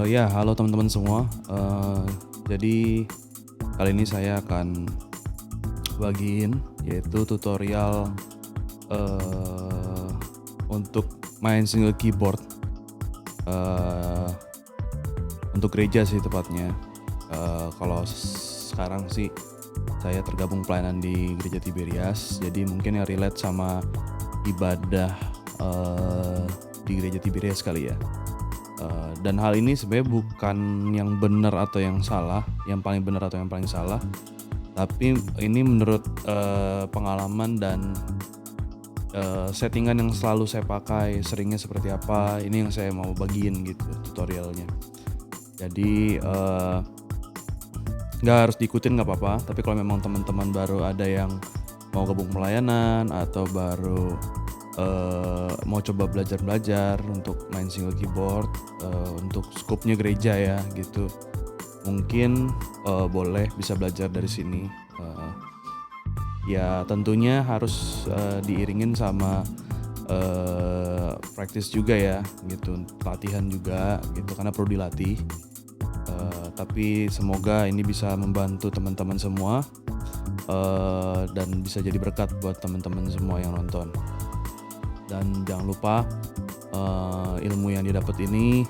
Ya, halo teman-teman semua. Jadi kali ini saya akan bagiin yaitu tutorial eh, untuk main single keyboard eh, untuk gereja sih tepatnya. Kalau sekarang sih saya tergabung pelayanan di Gereja Tiberias, jadi mungkin yang relate sama ibadah di Gereja Tiberias kali ya. Dan hal ini sebenarnya bukan yang benar atau yang salah, yang paling benar atau yang paling salah, tapi ini menurut pengalaman dan settingan yang selalu saya pakai, seringnya seperti apa, ini yang saya mau bagiin gitu tutorialnya. Jadi nggak harus diikutin, nggak apa-apa, tapi kalau memang teman-teman baru ada yang mau gabung pelayanan atau baru mau coba belajar untuk main single keyboard untuk skupnya gereja ya gitu, mungkin boleh bisa belajar dari sini. Ya tentunya harus diiringin sama practice juga ya gitu, latihan juga gitu karena perlu dilatih. Tapi semoga ini bisa membantu teman-teman semua dan bisa jadi berkat buat teman-teman semua yang nonton. Dan jangan lupa ilmu yang didapat ini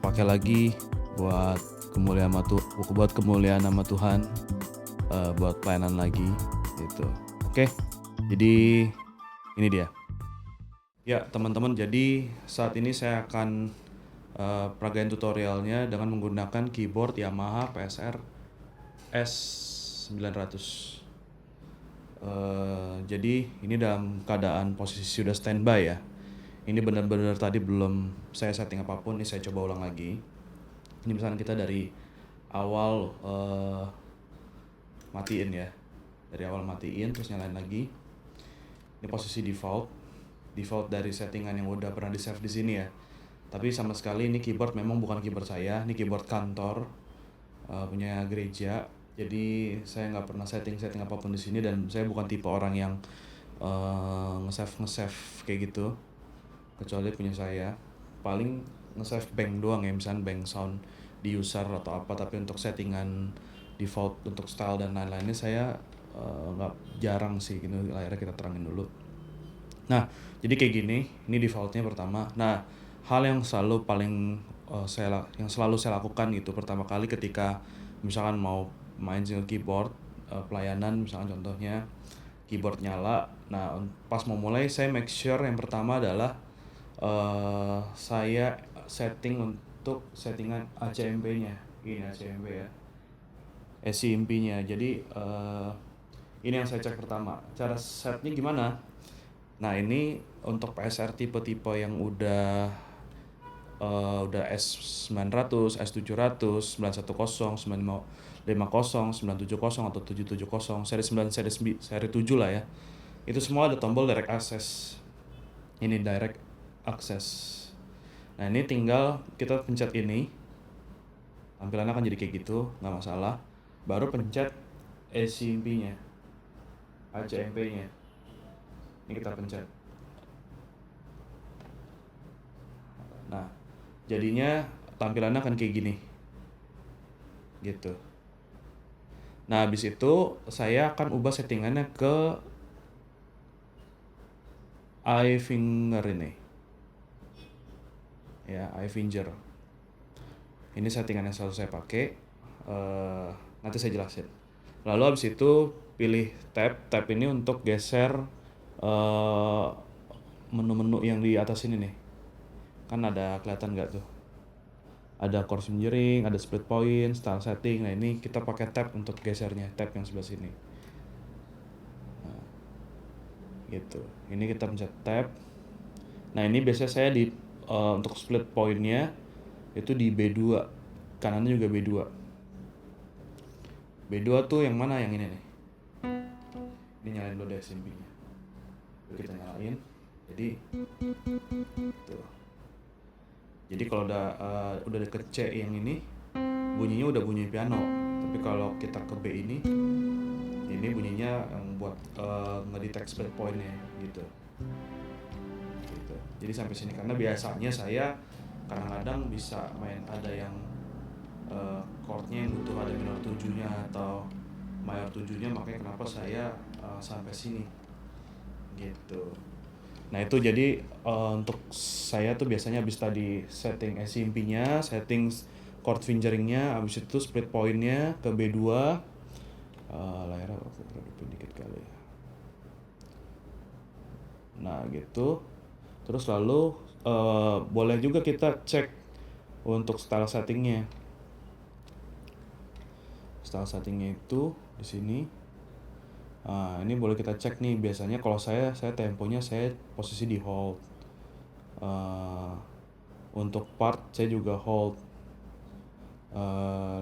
pakai lagi buat kemuliaan nama Tuhan, buat pelayanan lagi gitu. Oke, jadi ini dia. Ya teman-teman, jadi saat ini saya akan peragain tutorialnya dengan menggunakan keyboard Yamaha PSR S900. Jadi ini dalam keadaan posisi sudah standby ya. Ini benar-benar tadi belum saya setting apapun, ini saya coba ulang lagi. Ini misalnya kita dari awal matiin ya. Dari awal matiin terus nyalain lagi. Ini posisi default dari settingan yang udah pernah di save di sini ya. Tapi sama sekali ini keyboard memang bukan keyboard saya, ini keyboard kantor punya gereja. Jadi saya nggak pernah setting apapun di sini dan saya bukan tipe orang yang nge-save kayak gitu. Kecuali punya saya, paling nge-save bank doang ya, misalnya bank sound di user atau apa, tapi untuk settingan default untuk style dan lain-lainnya saya nggak jarang sih gitu. Akhirnya kita terangin dulu. Nah, jadi kayak gini, ini defaultnya pertama. Nah, hal yang selalu saya lakukan gitu pertama kali ketika misalkan mau main single keyboard pelayanan, misalkan contohnya keyboard nyala. Nah, pas mau mulai saya make sure yang pertama adalah saya setting untuk settingan ACMP-nya. Ini ACMP ya. SCMP-nya. Jadi ini yang saya cek pertama. Cara setnya gimana? Nah, ini untuk PSR tipe-tipe yang udah S900, S700, 910, 950, 970 atau 770, seri 9, seri 7 lah ya. Itu semua ada tombol direct access. Ini direct access. Nah, ini tinggal kita pencet ini. Tampilannya akan jadi kayak gitu, nggak masalah. Baru pencet ACMP-nya, ACMP-nya. Ini kita pencet. Nah, jadinya tampilannya akan kayak gini. Gitu. Nah, habis itu saya akan ubah settingannya ke iFinger ini. Ya, iFinger. Ini settingan yang selalu saya pakai. Nanti saya jelasin. Lalu habis itu pilih tab ini untuk geser menu-menu yang di atas ini nih. Kan ada kelihatan nggak tuh? Ada coarse metering, ada split point, style setting. Nah, ini kita pakai tab untuk gesernya, tab yang sebelah sini. Nah, gitu. Ini kita pencet tab. Nah, ini biasanya saya untuk split pointnya itu di B2. Kanannya juga B2. B2 tuh yang mana? Yang ini nih. Ini nyalain dulu deh SMP-nya. Kita nyalain. Jadi tuh. Jadi kalau udah deket C yang ini, bunyinya udah bunyi piano. Tapi kalau kita ke B ini bunyinya yang buat ngedetect split point-nya gitu. Jadi sampai sini, karena biasanya saya kadang-kadang bisa main ada yang chordnya yang butuh ada minor 7-nya atau mayor 7-nya, makanya kenapa saya sampai sini gitu. Nah itu jadi untuk saya tuh biasanya habis tadi setting SMP-nya, setting chord fingeringnya, habis itu split point-nya ke B2, layarnya redupin dikit kali. Nah gitu. Terus lalu boleh juga kita cek untuk style settingnya. Style settingnya itu di sini. Ini boleh kita cek nih. Biasanya kalau saya temponya saya posisi di hold. Untuk part saya juga hold.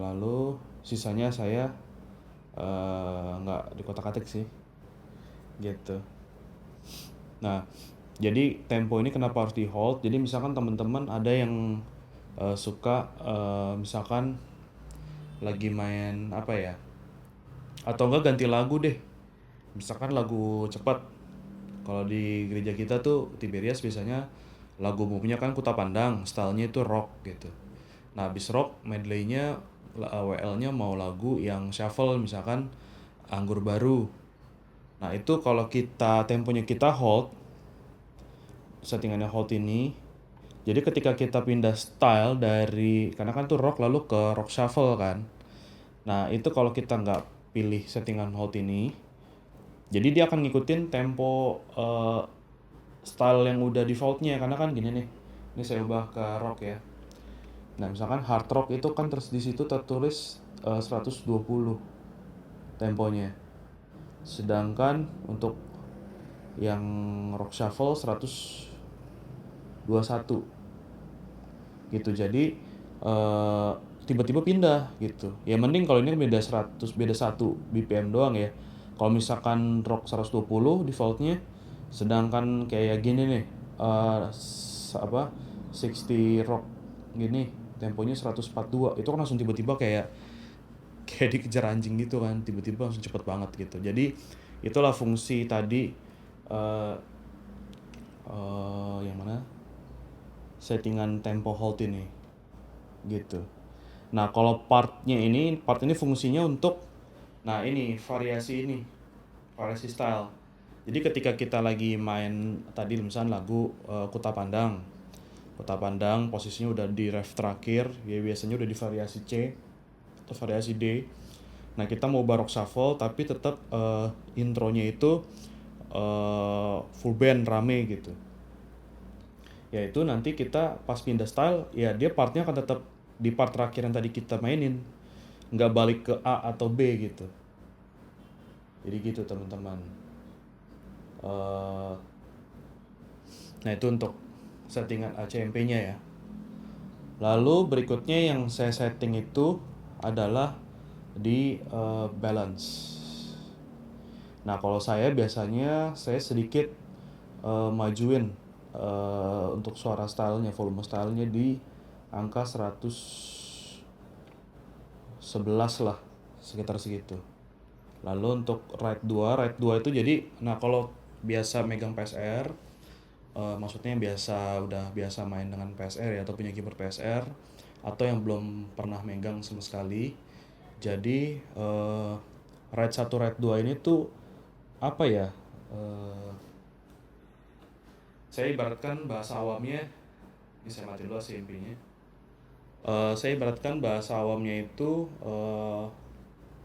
Lalu sisanya saya nggak di kotak-katik sih, gitu. Nah, jadi tempo ini kenapa harus di hold? Jadi misalkan teman-teman ada yang suka misalkan lagi main apa ya? Atau enggak ganti lagu deh. Misalkan lagu cepat. Kalau di gereja kita tuh Tiberias biasanya lagu umumnya kan Kuta Pandang, stylenya itu rock gitu. Nah, habis rock medley-nya WL-nya mau lagu yang shuffle, misalkan Anggur Baru. Nah, itu kalau kita temponya kita hold, settingannya hold ini. Jadi ketika kita pindah style dari, karena kan tuh rock lalu ke rock shuffle kan. Nah, itu kalau kita nggak pilih settingan hold ini, jadi dia akan ngikutin tempo style yang udah defaultnya, karena kan gini nih. Ini saya ubah ke rock ya. Nah, misalkan hard rock itu kan terus di situ tertulis 120 temponya. Sedangkan untuk yang rock shuffle 121 gitu. Jadi tiba-tiba pindah gitu. Ya mending kalau ini beda 1 BPM doang ya. Kalau misalkan rock 120 defaultnya, sedangkan kayak gini nih 60 rock gini temponya 142, itu kan langsung tiba-tiba kayak dikejar anjing gitu kan, tiba-tiba langsung cepet banget gitu. Jadi itulah fungsi tadi yang mana settingan tempo hold ini gitu. Nah, kalau part ini fungsinya untuk ini variasi style. Jadi ketika kita lagi main tadi misalnya lagu Kuta Pandang posisinya udah di ref terakhir, ya biasanya udah di variasi C atau variasi D. Nah, kita mau barok shuffle tapi tetap intronya itu full band rame gitu. Yaitu nanti kita pas pindah style, ya dia partnya akan tetap di part terakhir yang tadi kita mainin, nggak balik ke A atau B gitu. Jadi gitu teman-teman. Nah itu untuk settingan ACMP-nya ya. Lalu berikutnya yang saya setting itu adalah di balance. Nah kalau saya biasanya saya sedikit majuin untuk suara stylenya, volume stylenya di angka 111 lah, sekitar segitu. Lalu untuk ride 2 itu jadi, nah kalau biasa megang PSR, maksudnya udah biasa main dengan PSR ya, atau punya keyboard PSR, atau yang belum pernah megang sama sekali. Jadi ride 1 ride 2 ini tuh apa ya, saya ibaratkan bahasa awamnya, ini saya mati dulu SMP-nya. Saya ibaratkan bahasa awamnya itu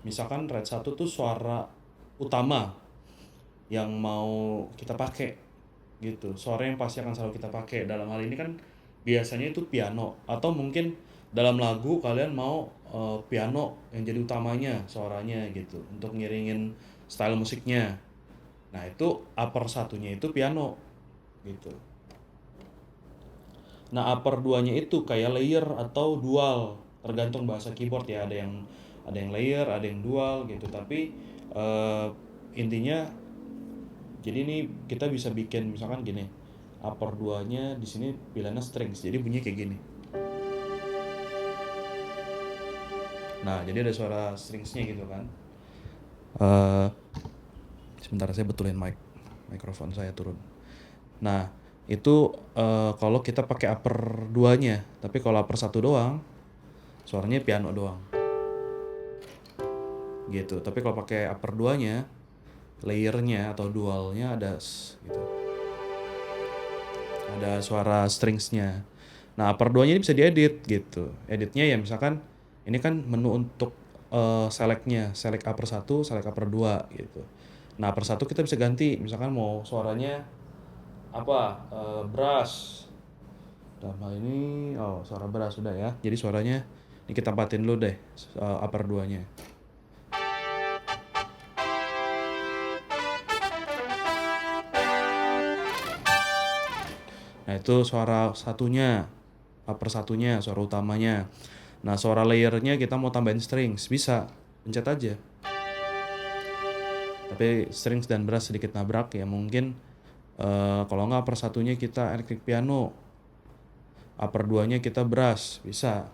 misalkan ride 1 tuh suara utama yang mau kita pakai gitu, suara yang pasti akan selalu kita pakai. Dalam hal ini kan biasanya itu piano, atau mungkin dalam lagu kalian mau piano yang jadi utamanya suaranya gitu untuk ngiringin style musiknya. Nah itu upper satunya itu piano gitu. Nah upper 2-nya itu kayak layer atau dual, tergantung bahasa keyboard ya, ada yang layer, ada yang dual gitu. Tapi intinya jadi ini kita bisa bikin misalkan gini, upper 2-nya di sini pilihannya strings, jadi bunyinya kayak gini. Nah jadi ada suara stringsnya gitu kan. Sebentar saya betulin mikrofon saya turun. Nah itu kalau kita pakai upper 2-nya. Tapi kalau upper 1 doang, suaranya piano doang. Gitu. Tapi kalau pakai upper 2-nya, layernya atau dualnya ada gitu. Ada suara stringsnya. Nah, upper 2-nya ini bisa diedit gitu. Editnya ya misalkan ini kan menu untuk selectnya, select upper 1, select upper 2 gitu. Nah, upper 1 kita bisa ganti, misalkan mau suaranya apa? Brass. Dalam hal ini suara brass sudah ya. Jadi suaranya ini kita tempatin dulu deh upper 2-nya. Nah, itu suara satunya, upper satunya, suara utamanya. Nah, suara layernya kita mau tambahin strings, bisa, pencet aja. Tapi strings dan brass sedikit nabrak ya, mungkin kalau nggak upper satunya kita electric piano, upper 2-nya kita brass, bisa.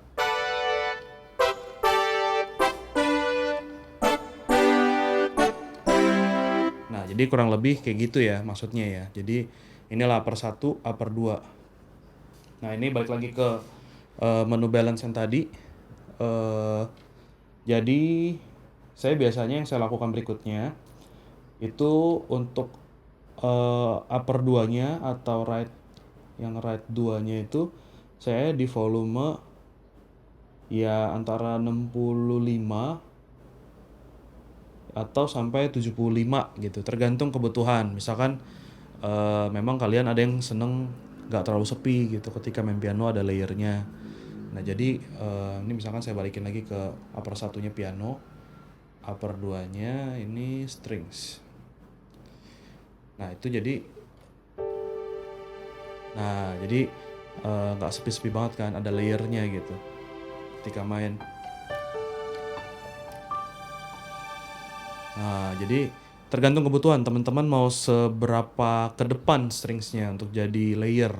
Nah, jadi kurang lebih kayak gitu ya maksudnya ya. Jadi inilah upper 1, upper 2. Nah, ini balik lagi ke menu balance yang tadi. Jadi saya biasanya yang saya lakukan berikutnya itu untuk upper 2-nya atau right 2-nya itu saya di volume ya antara 65 atau sampai 75 gitu, tergantung kebutuhan. Misalkan memang kalian ada yang seneng nggak terlalu sepi gitu ketika main piano, ada layernya. Nah, jadi ini misalkan saya balikin lagi ke upper satunya piano, upper 2-nya ini strings. Nah, itu jadi nggak sepi-sepi banget kan, ada layernya gitu ketika main. Nah, jadi tergantung kebutuhan teman-teman mau seberapa ke depan stringsnya untuk jadi layer.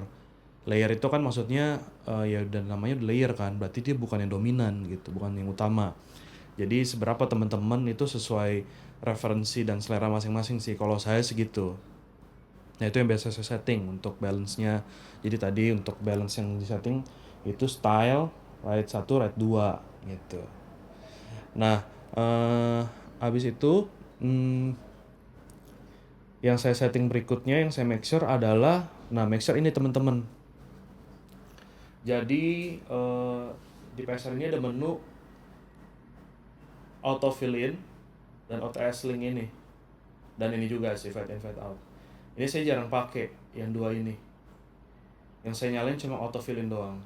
Layer itu kan maksudnya ya udah namanya udah layer kan, berarti dia bukan yang dominan gitu, bukan yang utama. Jadi seberapa teman-teman itu sesuai referensi dan selera masing-masing sih. Kalau saya segitu. Nah, itu yang biasa saya setting untuk balance-nya. Jadi tadi untuk balance yang disetting itu style right 1, right 2 gitu. Nah, habis itu yang saya setting berikutnya, yang saya make sure adalah, make sure ini teman-teman. Jadi di PSR ini ada menu auto fill in dan auto link ini. Dan ini juga sih fade in fade out. Ini saya jarang pakai yang dua ini. Yang saya nyalain cuma auto fill in doang.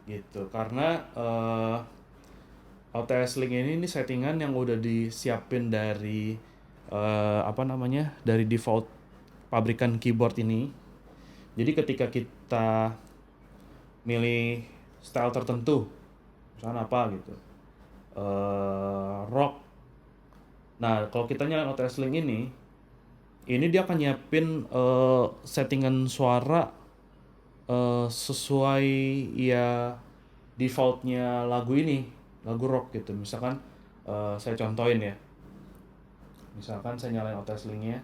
Gitu. Karena auto link ini settingan yang udah disiapin dari dari default pabrikan keyboard ini. Jadi ketika kita milih style tertentu, misalnya apa gitu, rock. Nah, kalau kita nyalain auto link ini dia akan nyiapin settingan suara sesuai ya defaultnya lagu ini, lagu rock gitu. Misalkan saya contohin ya. Misalkan saya nyalain auto linknya.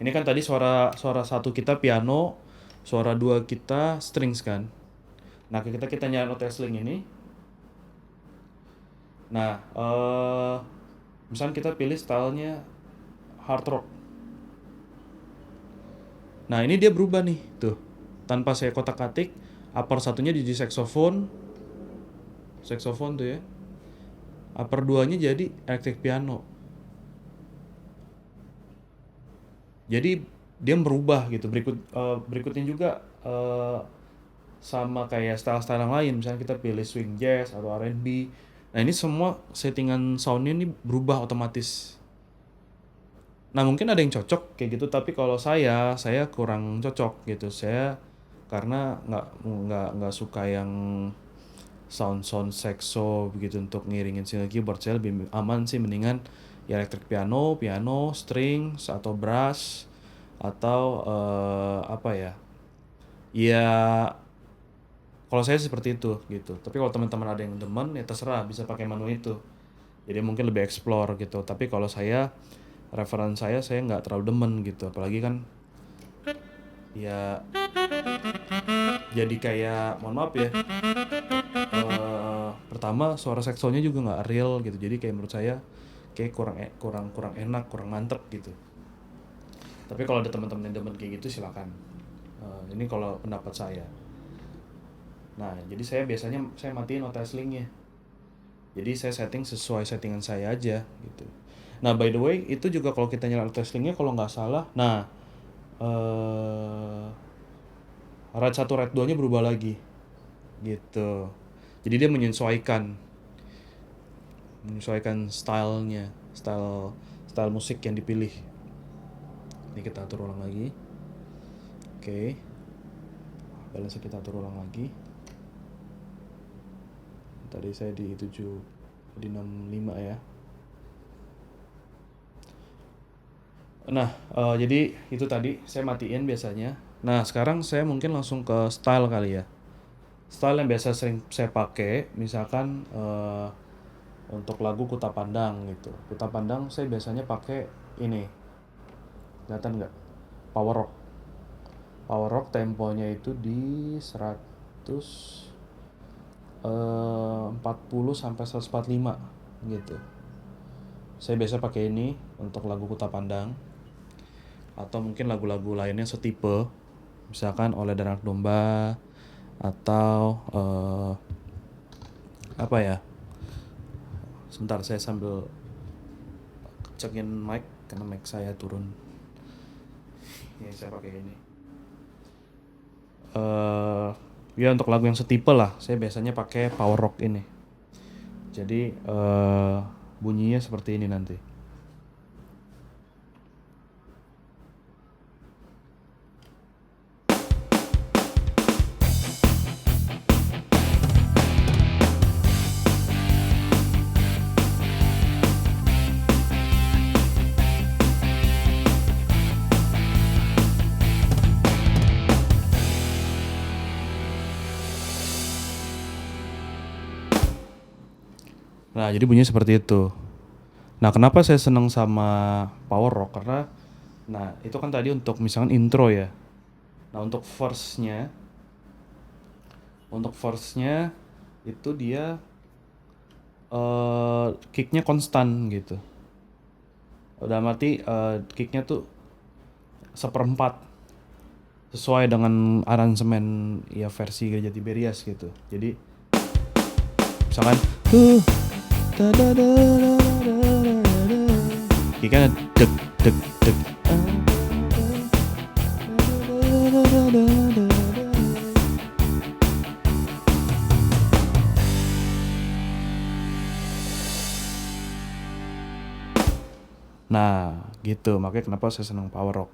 Ini kan tadi suara satu kita piano, suara dua kita strings kan. Nah, kita nyalain auto link ini. Nah, misalkan kita pilih stylenya hard rock. Nah, ini dia berubah nih, tuh. Tanpa saya kotak-katik, upper satunya jadi saxophone tuh ya. Upper 2-nya jadi electric piano. Jadi dia merubah gitu. Berikutnya juga sama kayak style-style yang lain. Misalnya kita pilih swing jazz atau R&B. Nah, ini semua settingan soundnya ini berubah otomatis. Nah, mungkin ada yang cocok kayak gitu, tapi kalau saya kurang cocok gitu. Saya karena nggak suka yang sound saxo begitu untuk ngiringin single keyboard. Saya lebih aman sih mendingan ya electric piano, strings atau brass atau ya kalau saya seperti itu gitu. Tapi kalau teman-teman ada yang demen ya terserah, bisa pakai menu itu. Jadi mungkin lebih explore gitu. Tapi kalau referensi saya nggak terlalu demen gitu. Apalagi kan ya jadi kayak, mohon maaf ya, pertama suara saxonya juga nggak real gitu, jadi kayak menurut saya kayak kurang enak, kurang mantep gitu. Tapi kalau ada teman-teman yang demen kayak gitu silakan. Ini kalau pendapat saya. Nah, jadi saya biasanya saya matiin noise link-nya. Jadi saya setting sesuai settingan saya aja gitu. Nah, by the way, itu juga kalau kita nyalain noise link-nya kalau nggak salah, nah eh RAID 1 RAID 2-nya berubah lagi gitu. Jadi dia menyesuaikan stylenya, style musik yang dipilih. Ini kita atur ulang lagi. Oke. Balance kita atur ulang lagi. Tadi saya di 65 ya. Nah, jadi itu tadi saya matiin biasanya. Nah, sekarang saya mungkin langsung ke style kali ya. Style yang biasa sering saya pakai, misalkan untuk lagu Kuta Pandang gitu. Kuta Pandang saya biasanya pakai ini. Kelihatan nggak? Power rock. Power rock temponya itu di 140 sampai 145 gitu. Saya biasa pakai ini untuk lagu Kuta Pandang atau mungkin lagu-lagu lainnya setipe, misalkan Oleh dan Anak Domba atau apa ya? Sebentar saya sambil cekin mic karena mic saya turun. Ini saya pakai ini. Ya untuk lagu yang setipe lah, saya biasanya pakai power rock ini. Jadi bunyinya seperti ini nanti. Nah, jadi bunyinya seperti itu. Nah, kenapa saya seneng sama power rock? Karena, nah itu kan tadi untuk misalkan intro ya. Nah, untuk verse-nya itu dia kick-nya konstan gitu. Udah mati kick-nya tuh seperempat sesuai dengan aransemen ya versi Gereja Tiberias gitu. Jadi misalkan kick-nya deg deg deg. Nah, gitu. Makanya kenapa saya senang power rock.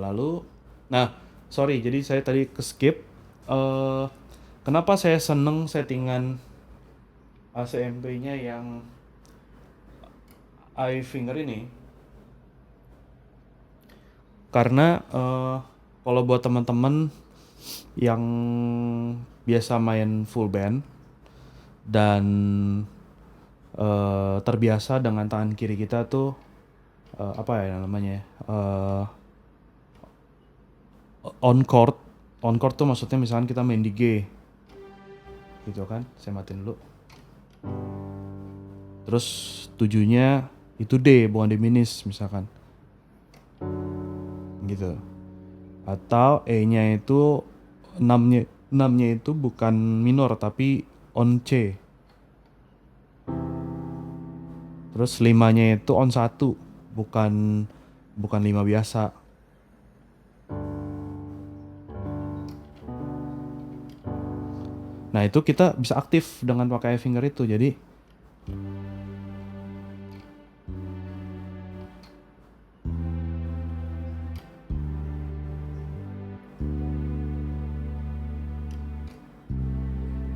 Lalu, nah, sorry, jadi saya tadi skip. Kenapa saya seneng settingan ACMP-nya yang iFinger ini? Karena kalau buat teman-teman yang biasa main full band dan terbiasa dengan tangan kiri kita tuh apa ya namanya? On chord tuh maksudnya misalkan kita main di G gitu kan, saya matiin dulu. Terus 7-nya itu D bukan diminis misalkan gitu, atau E-nya itu 6-nya itu bukan minor tapi on C, terus 5-nya itu on 1 bukan 5 biasa. Nah, itu kita bisa aktif dengan pakai finger itu. Jadi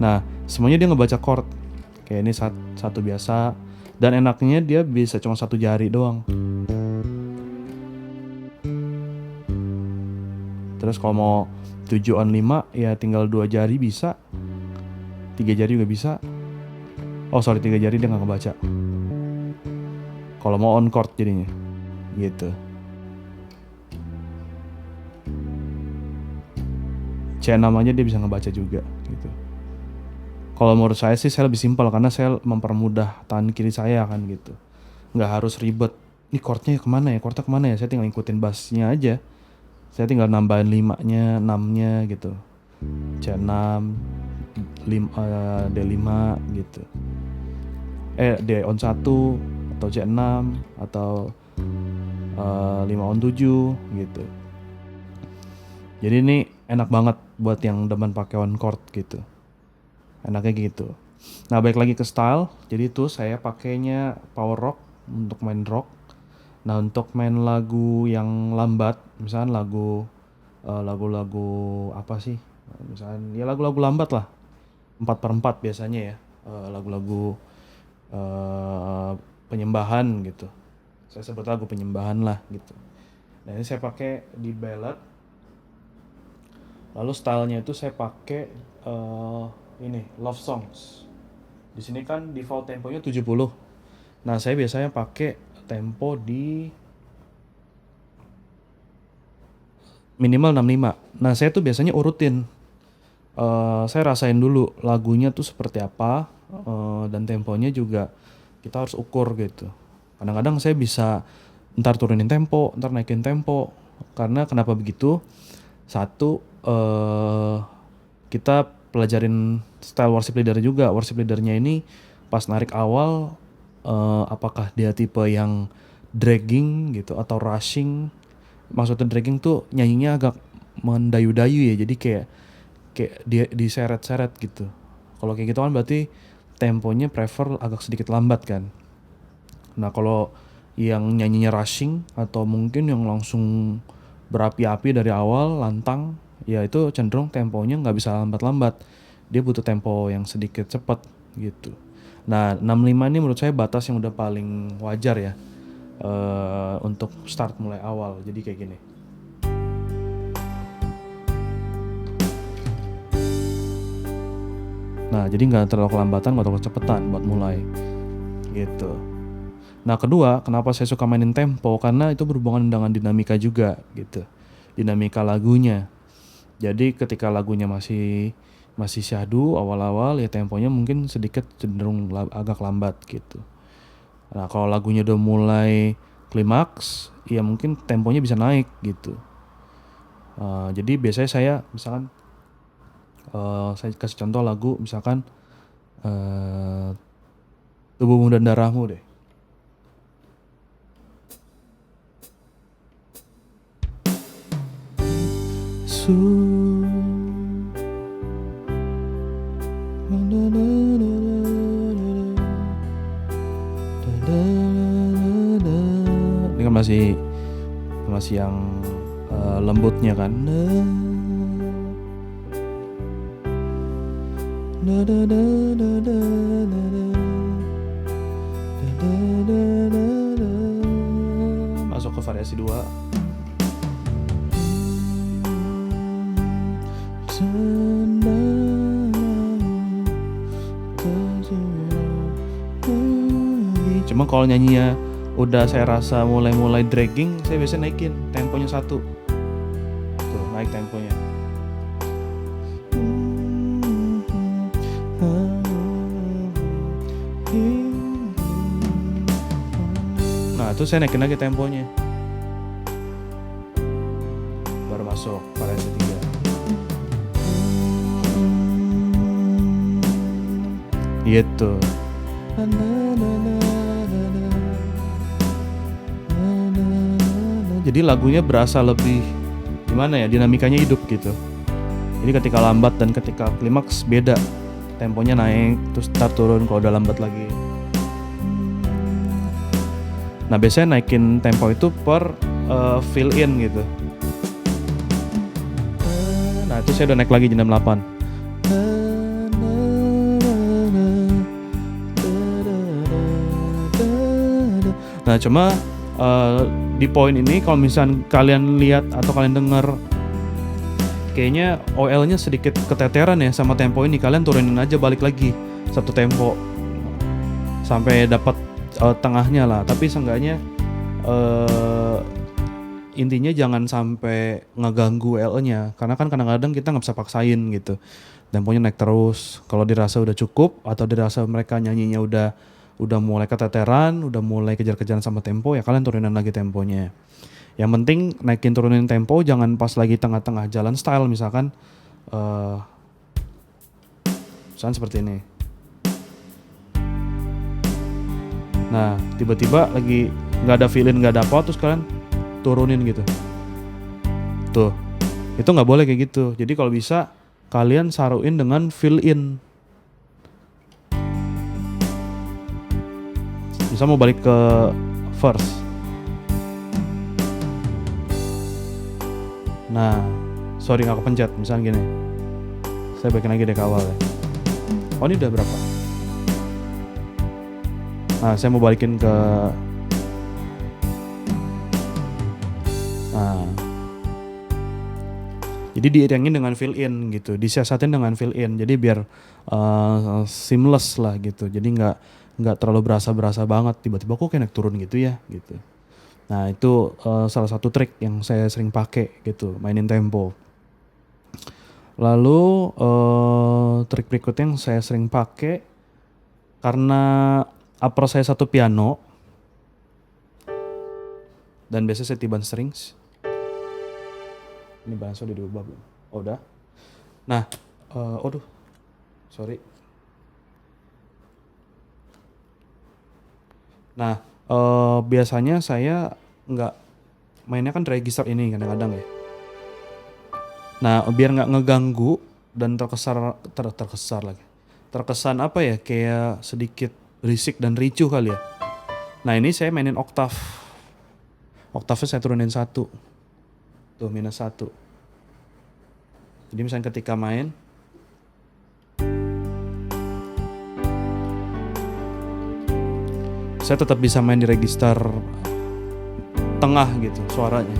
nah, semuanya dia ngebaca chord. Kayak ini satu biasa. Dan enaknya dia bisa cuma satu jari doang. Terus kalau mau 7 on 5 ya tinggal 2 jari bisa. 3 jari juga bisa. Oh sorry, 3 jari dia gak ngebaca. Kalau mau on chord jadinya gitu. C6 aja dia bisa ngebaca juga gitu. Kalau menurut saya sih saya lebih simpel karena saya mempermudah tangan kiri saya kan gitu. Nggak harus ribet. Ini chordnya kemana ya? Chordnya kemana ya? Saya tinggal ngikutin bassnya aja. Saya tinggal nambahin 5-nya, 6-nya gitu. C6, D5 gitu. D on 1 atau C6 atau 5 on 7 gitu. Jadi ini enak banget buat yang demen pakai one chord gitu. Enaknya gitu. Nah, balik lagi ke style. Jadi itu saya pakainya power rock untuk main rock. Nah, untuk main lagu yang lambat, misalnya lagu-lagu apa sih? Misalnya ya lagu-lagu lambat lah. 4/4 biasanya ya. Lagu-lagu penyembahan gitu. Saya sebut lagu penyembahan lah gitu. Nah, ini saya pakai di ballad. Lalu stylenya itu saya pakai ini love songs. Di sini kan default temponya 70. Nah, saya biasanya pakai tempo di minimal 65. Nah, saya tuh biasanya urutin. Saya rasain dulu lagunya tuh seperti apa, dan temponya juga kita harus ukur gitu. Kadang-kadang saya bisa ntar turunin tempo, ntar naikin tempo. Karena kenapa begitu? Satu, kita pelajarin style worship leader juga. Worship leadernya ini pas narik awal, apakah dia tipe yang dragging gitu atau rushing. Maksudnya dragging tuh nyanyinya agak mendayu-dayu ya, jadi kayak dia diseret-seret gitu. Kalau kayak gitu kan berarti temponya prefer agak sedikit lambat kan. Nah, kalau yang nyanyinya rushing atau mungkin yang langsung berapi-api dari awal, lantang, ya itu cenderung temponya nggak bisa lambat-lambat. Dia butuh tempo yang sedikit cepat gitu. Nah, 65 ini menurut saya batas yang udah paling wajar ya, untuk start mulai awal. Jadi kayak gini. Nah, jadi nggak terlalu kelambatan, nggak terlalu kecepatan buat mulai gitu. Nah, kedua, kenapa saya suka mainin tempo? Karena itu berhubungan dengan dinamika juga gitu. Dinamika lagunya. Jadi ketika lagunya masih syahdu awal-awal ya temponya mungkin sedikit cenderung agak lambat gitu. Nah, kalau lagunya udah mulai klimaks, ya mungkin temponya bisa naik gitu. Jadi biasanya saya misalkan saya kasih contoh lagu misalkan Tubuhmu dan Darahmu deh. Ini kan masih yang lembutnya kan. Masuk ke variasi 2. Cuma kalau nyanyinya udah saya rasa mulai dragging, saya biasanya naikin temponya 1. Tuh, naik temponya. Nah, itu saya naikin lagi temponya. Baru masuk variasi 3. Gitu. Jadi lagunya berasa lebih gimana ya, dinamikanya hidup gitu. Jadi ketika lambat dan ketika klimaks beda. Temponya naik, terus start turun kalau udah lambat lagi. Nah, biasanya naikin tempo itu per fill in gitu. Nah, itu saya udah naik lagi jam 8. Nah, cuma di poin ini kalau misalnya kalian lihat atau kalian dengar kayaknya OL-nya sedikit keteteran ya sama tempo ini, kalian turunin aja balik lagi satu tempo sampai dapat tengahnya lah. Tapi seenggaknya intinya jangan sampai ngeganggu WL-nya, karena kan kadang-kadang kita nggak bisa paksain gitu. Temponya naik terus. Kalau dirasa udah cukup atau dirasa mereka nyanyinya udah mulai keteteran, udah mulai kejar-kejaran sama tempo, ya kalian turunin lagi temponya. Yang penting naikin turunin tempo jangan pas lagi tengah-tengah jalan style, misalkan misalkan seperti ini. Nah, tiba-tiba lagi nggak ada feeling, nggak ada apa, terus kalian turunin gitu. Tuh, itu nggak boleh kayak gitu. Jadi kalau bisa kalian saruin dengan fill in. Bisa mau balik ke verse. Nah, sorry nggak kepencet. Misalnya gini, saya balikin lagi dari awal ya. Oh, ini udah berapa? Nah, saya mau balikin ke jadi diiringin dengan fill in gitu, disiasatin dengan fill in. Jadi biar seamless lah gitu. Jadi nggak terlalu berasa banget. Tiba-tiba kok kayak naik turun gitu ya gitu. Nah itu salah satu trik yang saya sering pakai gitu, mainin tempo. Lalu trik berikutnya yang saya sering pakai, karena upper saya satu piano dan biasanya saya tiban strings. Ini bahasa udah diubah belum? Oh udah. Nah, sorry. Nah, biasanya saya nggak mainnya kan register ini kadang-kadang ya. Nah, biar nggak ngeganggu dan terkesan apa ya, kayak sedikit berisik dan ricuh kali ya. Nah ini saya mainin oktav. Oktavnya saya turunin 1. Tuh minus 1. Jadi misalnya ketika main, saya tetap bisa main di register tengah gitu suaranya.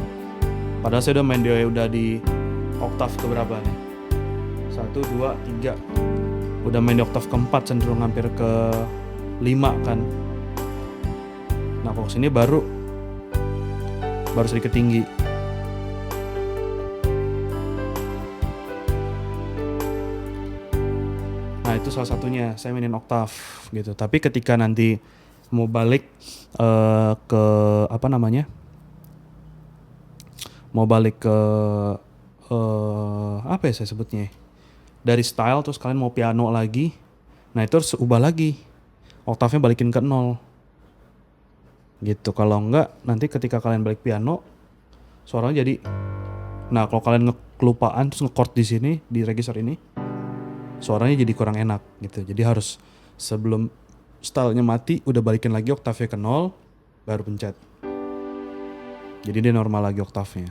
Padahal saya udah di oktav keberapa nih? 1, 2, 3. Udah main di oktav keempat, cenderung hampir ke 5 kan. Nah kalau sini baru sedikit tinggi. Nah itu salah satunya, saya mainin oktav gitu. Tapi ketika nanti mau balik ke apa namanya? Mau balik ke apa ya saya sebutnya? Dari style terus kalian mau piano lagi. Nah itu harus ubah lagi. Oktavnya balikin ke 0. Gitu. Kalau enggak nanti ketika kalian balik piano suaranya jadi, nah kalau kalian kelupaan terus nge-chord di sini di register ini, suaranya jadi kurang enak gitu. Jadi harus sebelum stylenya mati udah balikin lagi oktavnya ke 0 baru pencet. Jadi dia normal lagi oktavnya.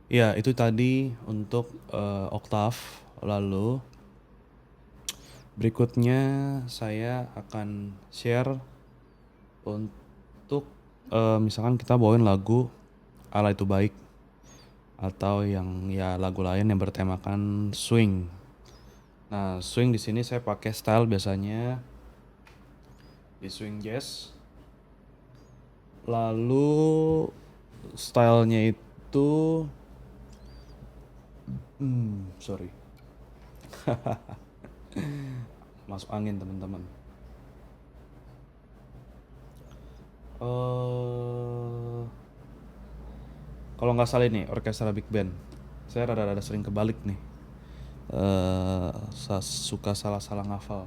Ya itu tadi untuk oktav. Lalu berikutnya saya akan share untuk misalkan kita bawain lagu Allah Itu Baik atau yang ya lagu lain yang bertemakan swing. Nah swing di sini saya pakai style biasanya di swing jazz. Lalu stylenya itu sorry masuk angin teman-teman. Kalau nggak salah ini orkestra big band. Saya rada-rada sering kebalik nih. Suka salah-salah ngafal.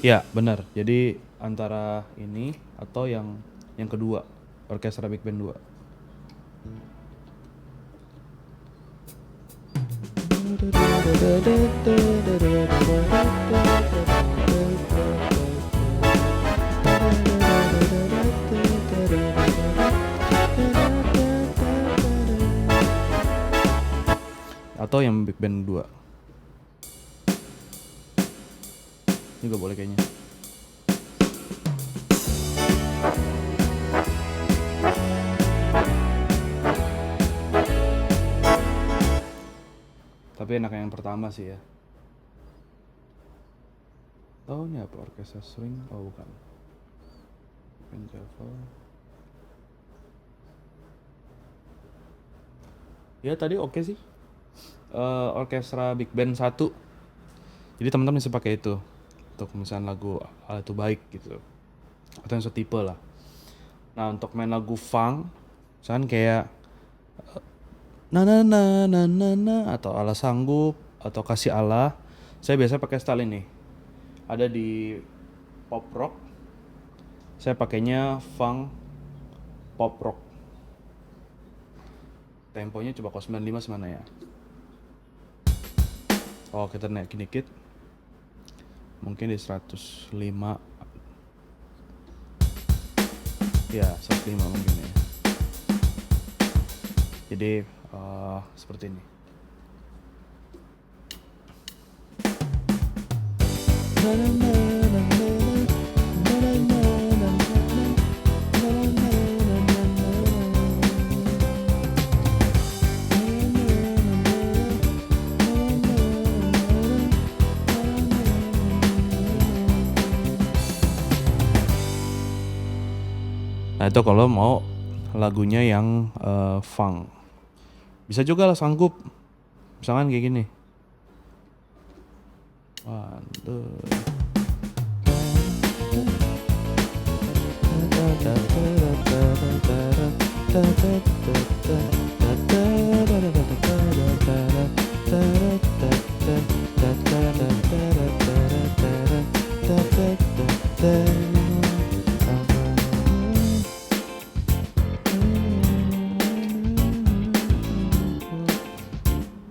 Ya benar. Jadi antara ini atau yang kedua, orkestra big band 2. Atau yang big band 2. Ini juga boleh kayaknya. Tapi Tapi enak yang pertama sih ya. Tahu nih apa orkestra string? Oh bukan. Bukan Java. Ya tadi oke sih. Orkestra Big Band 1. Jadi teman-teman bisa pakai itu untuk misalnya lagu alat itu baik gitu. Atau yang setipe lah. Nah untuk main lagu funk, misalkan kayak na na na na na na atau Allah Sanggup atau Kasih Allah, saya biasa pakai style ini. Ada di pop rock, saya pakainya funk pop rock. Temponya coba kalau 95 semana ya. Oh kita naikin dikit. Mungkin di 105. Ya 105 mungkin ya. Jadi seperti ini. Nah itu kalau mau lagunya yang funk. Bisa juga lah Sanggup. Misalkan kayak gini. 1, 2.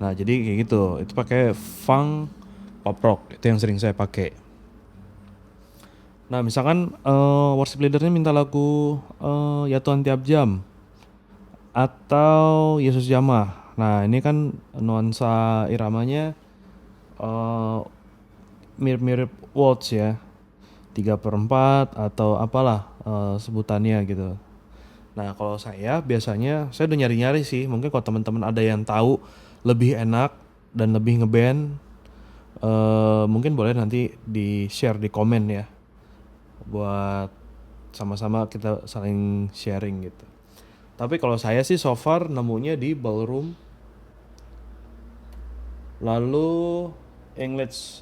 Nah jadi kayak gitu, itu pakai funk pop rock, itu yang sering saya pakai. Nah misalkan worship leadernya minta lagu Ya Tuhan Tiap Jam atau Yesus Jamah. Nah ini kan nuansa iramanya mirip-mirip waltz ya, 3/4 atau apalah sebutannya gitu. Nah kalau saya biasanya, saya udah nyari-nyari sih, mungkin kalau teman-teman ada yang tahu lebih enak dan lebih ngeband, mungkin boleh nanti di share di komen ya, buat sama-sama kita saling sharing gitu. Tapi kalau saya sih so far nemunya di ballroom, lalu English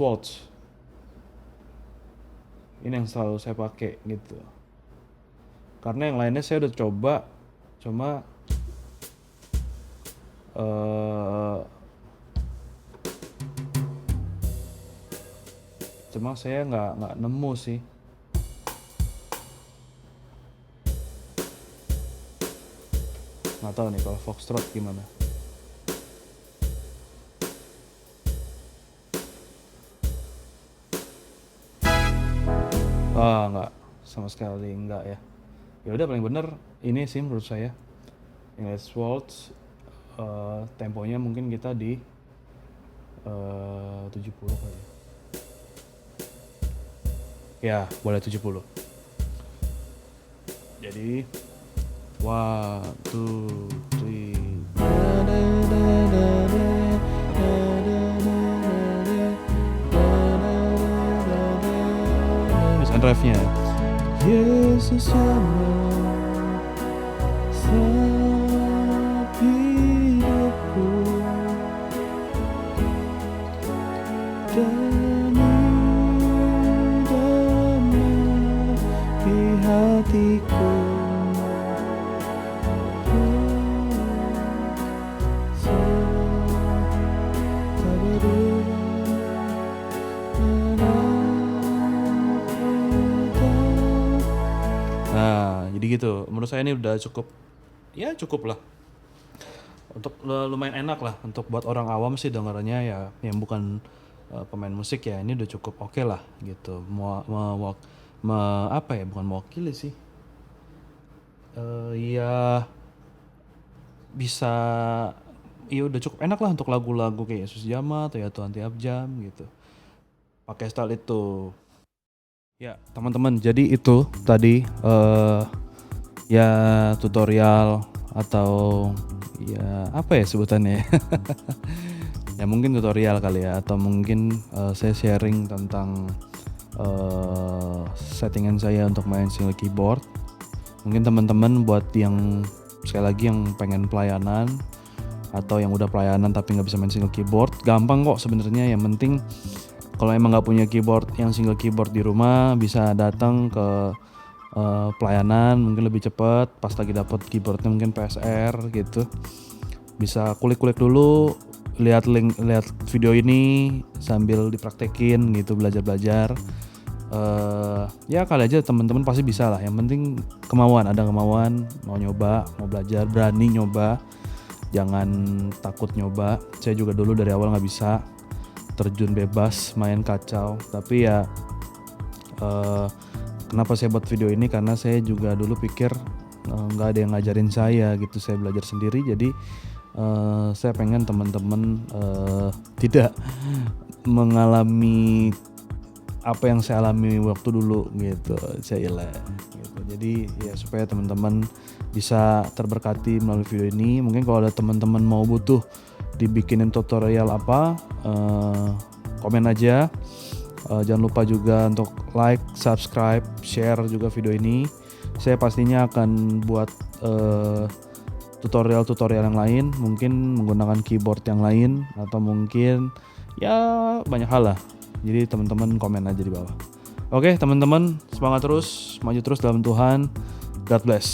waltz. Ini yang selalu saya pakai gitu. Karena yang lainnya saya udah coba, cuma saya nggak nemu sih. Nggak tahu nih kalau foxtrot gimana. Nggak, sama sekali nggak ya. Ya udah paling bener ini sih menurut saya. English waltz, temponya mungkin kita di 70 kali. Ya, boleh 70. Jadi 1, 2, 3. Misalkan refnya. Yesus hidupku dan di hatiku. Nah, jadi gitu. Menurut saya ini udah cukup. Ya cukup lah. Untuk lumayan enak lah untuk buat orang awam sih dengarnya ya, yang bukan pemain musik ya, ini udah cukup oke lah gitu. Apa ya, bukan mewakili sih. Ya bisa, ya udah cukup enak lah untuk lagu-lagu kayak Yesus Jamah atau Ya Tuhan Tiap Jam gitu. Pakai style itu. Ya teman-teman, jadi itu tadi ya tutorial atau ya apa ya sebutannya? Ya mungkin tutorial kali ya, atau mungkin saya sharing tentang settingan saya untuk main single keyboard. Mungkin teman-teman buat yang sekali lagi yang pengen pelayanan atau yang udah pelayanan tapi nggak bisa main single keyboard, gampang kok sebenarnya. Yang penting kalau emang nggak punya keyboard yang single keyboard di rumah, bisa datang ke pelayanan, mungkin lebih cepat. Pas lagi dapat keyboardnya mungkin PSR gitu, bisa kulik-kulik dulu, lihat video ini sambil dipraktekin gitu, belajar-belajar. Ya kali aja teman-teman pasti bisa lah. Yang penting ada kemauan, mau nyoba, mau belajar, berani nyoba, jangan takut nyoba. Saya juga dulu dari awal nggak bisa, terjun bebas, main kacau. Tapi ya kenapa saya buat video ini, karena saya juga dulu pikir nggak ada yang ngajarin saya gitu, saya belajar sendiri. Jadi saya pengen teman-teman tidak mengalami apa yang saya alami waktu dulu gitu, gitu. Jadi ya supaya teman-teman bisa terberkati melalui video ini. Mungkin kalau ada teman-teman mau butuh dibikinin tutorial apa, komen aja. Jangan lupa juga untuk like, subscribe, share juga video ini. Saya pastinya akan buat tutorial-tutorial yang lain, mungkin menggunakan keyboard yang lain, atau mungkin ya banyak hal lah. Jadi teman-teman komen aja di bawah. Oke teman-teman, semangat terus, maju terus dalam Tuhan. God bless.